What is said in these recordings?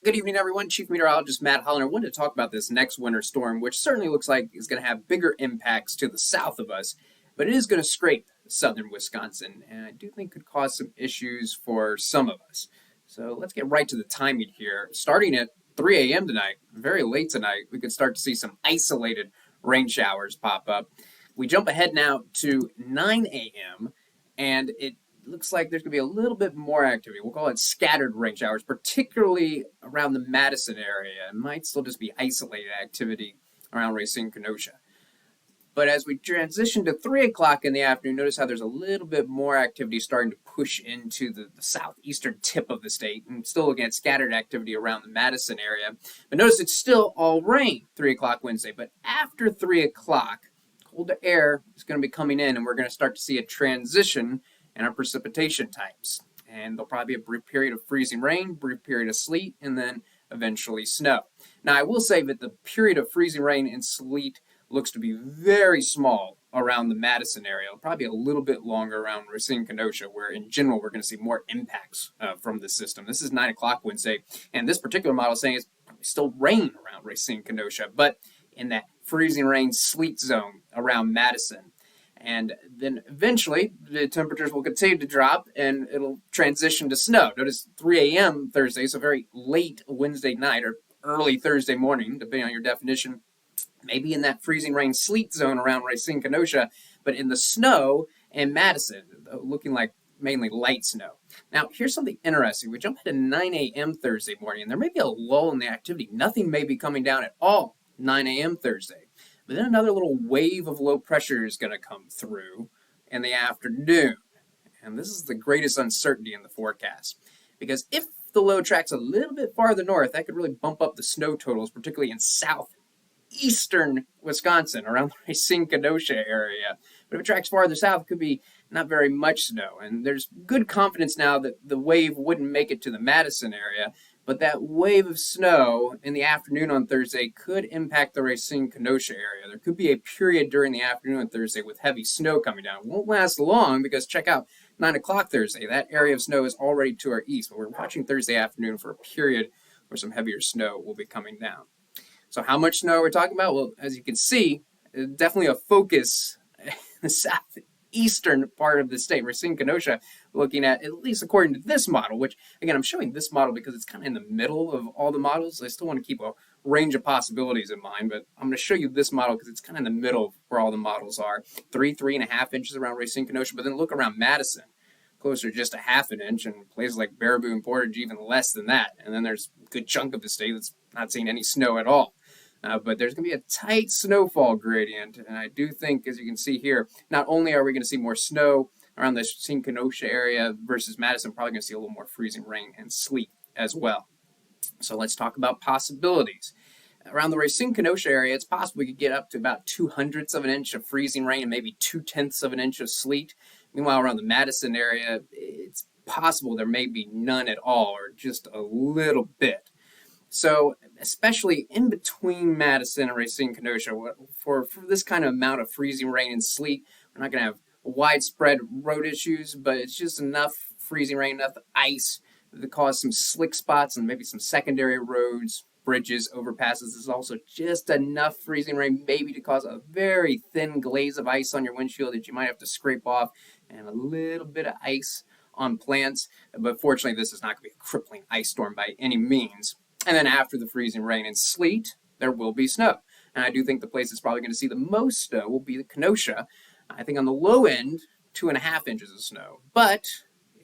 Good evening, everyone. Chief Meteorologist Matt Holiner. I wanted to talk about this next winter storm, which certainly looks like is going to have bigger impacts to the south of us, but it is going to scrape southern Wisconsin, and I do think could cause some issues for some of us. So let's get right to the timing here. Starting at 3 a.m. tonight, very late tonight, we could start to see some isolated rain showers pop up. We jump ahead now to 9 a.m., and it looks like there's going to be a little bit more activity. We'll call it scattered rain showers, particularly around the Madison area. It might still just be isolated activity around Racine, Kenosha. But as we transition to 3 o'clock in the afternoon, notice how there's a little bit more activity starting to push into the southeastern tip of the state, and still looking at scattered activity around the Madison area. But notice it's still all rain 3 o'clock Wednesday. But after 3 o'clock, colder air is going to be coming in, and we're going to start to see a transition in our precipitation types. And there'll probably be a brief period of freezing rain, brief period of sleet, and then eventually snow. Now, I will say that the period of freezing rain and sleet looks to be very small around the Madison area. It'll probably be a little bit longer around Racine, Kenosha, where in general we're going to see more impacts from the system. This is 9 o'clock Wednesday, and this particular model is saying it's probably still rain around Racine, Kenosha, but in that freezing rain sleet zone around Madison. And then eventually the temperatures will continue to drop and it'll transition to snow. Notice 3 a.m. Thursday, so very late Wednesday night or early Thursday morning, depending on your definition. Maybe in that freezing rain sleet zone around Racine, Kenosha, but in the snow in Madison, looking like mainly light snow. Now, here's something interesting. We jump ahead to 9 a.m. Thursday morning, and there may be a lull in the activity. Nothing may be coming down at all 9 a.m. Thursday. But then another little wave of low pressure is going to come through in the afternoon. And this is the greatest uncertainty in the forecast. Because if the low tracks a little bit farther north, that could really bump up the snow totals, particularly in southeastern Wisconsin, around the Racine, Kenosha area. But if it tracks farther south, it could be not very much snow. And there's good confidence now that the wave wouldn't make it to the Madison area. But that wave of snow in the afternoon on Thursday could impact the Racine, Kenosha area. There could be a period during the afternoon on Thursday with heavy snow coming down. It won't last long because check out 9 o'clock Thursday. That area of snow is already to our east. But we're watching Thursday afternoon for a period where some heavier snow will be coming down. So how much snow are we talking about? Well, as you can see, definitely a focus in the southeastern part of the state. Racine, Kenosha, looking at least according to this model, which, again, I'm showing this model because it's kind of in the middle of all the models. I still want to keep a range of possibilities in mind, but I'm going to show you this model because it's kind of in the middle of where all the models are. 3.5 inches around Racine, Kenosha, but then look around Madison, closer to just a half an inch, and places like Baraboo and Portage even less than that. And then there's a good chunk of the state that's not seeing any snow at all. But there's going to be a tight snowfall gradient, and I do think, as you can see here, not only are we going to see more snow around the Racine, Kenosha area versus Madison, probably going to see a little more freezing rain and sleet as well. So let's talk about possibilities. Around the Racine, Kenosha area, it's possible we could get up to about 0.02 of an inch of freezing rain and maybe 0.2 of an inch of sleet. Meanwhile, around the Madison area, it's possible there may be none at all or just a little bit. So, especially in between Madison and Racine, Kenosha, for this kind of amount of freezing rain and sleet, we're not going to have widespread road issues, but it's just enough freezing rain, enough ice to cause some slick spots and maybe some secondary roads, bridges, overpasses. There's also just enough freezing rain maybe to cause a very thin glaze of ice on your windshield that you might have to scrape off, and a little bit of ice on plants. But fortunately, this is not going to be a crippling ice storm by any means. And then after the freezing rain and sleet, there will be snow. And I do think the place that's probably going to see the most snow will be the Kenosha. I think on the low end, 2.5 inches of snow. But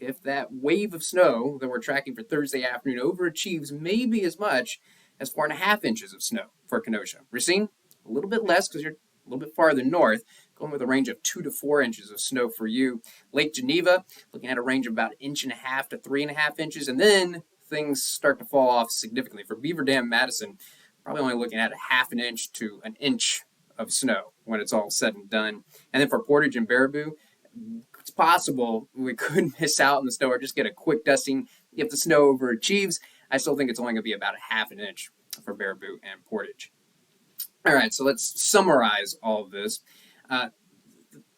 if that wave of snow that we're tracking for Thursday afternoon overachieves maybe as much as 4.5 inches of snow for Kenosha. Racine, a little bit less because you're a little bit farther north, going with a range of 2 to 4 inches of snow for you. Lake-Geneva, looking at a range of about 1.5 to 3.5 inches. And then things start to fall off significantly. For Beaver-dam, Madison, probably only looking at 1/2 inch to 1 inch of snow when it's all said and done. And then for Portage and Baraboo, it's possible we could miss out on the snow or just get a quick dusting if the snow overachieves. I still think it's only going to be about 1/2 inch for Baraboo and Portage. All right, so let's summarize all of this.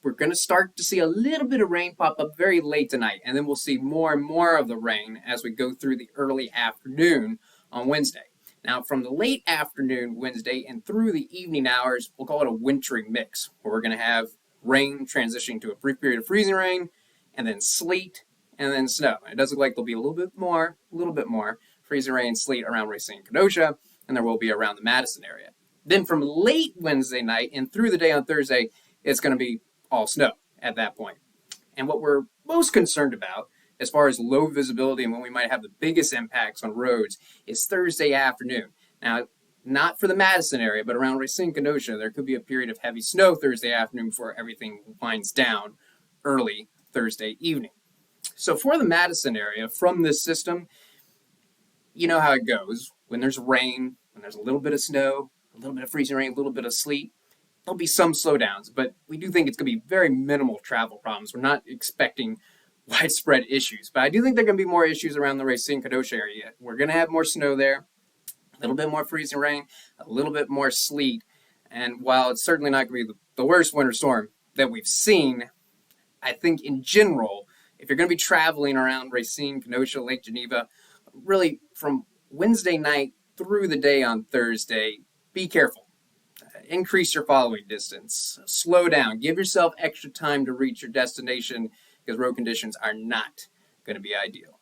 We're going to start to see a little bit of rain pop up very late tonight, and then we'll see more and more of the rain as we go through the early afternoon on Wednesday. Now, from the late afternoon Wednesday and through the evening hours, we'll call it a wintry mix, where we're going to have rain transitioning to a brief period of freezing rain, and then sleet, and then snow. And it does look like there'll be a little bit more freezing rain, sleet around Racine, Kenosha, and there will be around the Madison area. Then from late Wednesday night and through the day on Thursday, it's going to be all snow at that point. And what we're most concerned about, as far as low visibility and when we might have the biggest impacts on roads, is Thursday afternoon. Now, not for the Madison area, but around Racine, Kenosha, there could be a period of heavy snow Thursday afternoon before everything winds down early Thursday evening. So for the Madison area, from this system, you know how it goes. When there's rain, when there's a little bit of snow, a little bit of freezing rain, a little bit of sleet, there'll be some slowdowns, but we do think it's going to be very minimal travel problems. We're not expecting widespread issues, but I do think there are going to be more issues around the Racine, Kenosha area. We're going to have more snow there, a little bit more freezing rain, a little bit more sleet, and while it's certainly not going to be the worst winter storm that we've seen, I think in general, if you're going to be traveling around Racine, Kenosha, Lake-Geneva, really from Wednesday night through the day on Thursday, be careful. Increase your following distance. Slow down. Give yourself extra time to reach your destination because road conditions are not going to be ideal.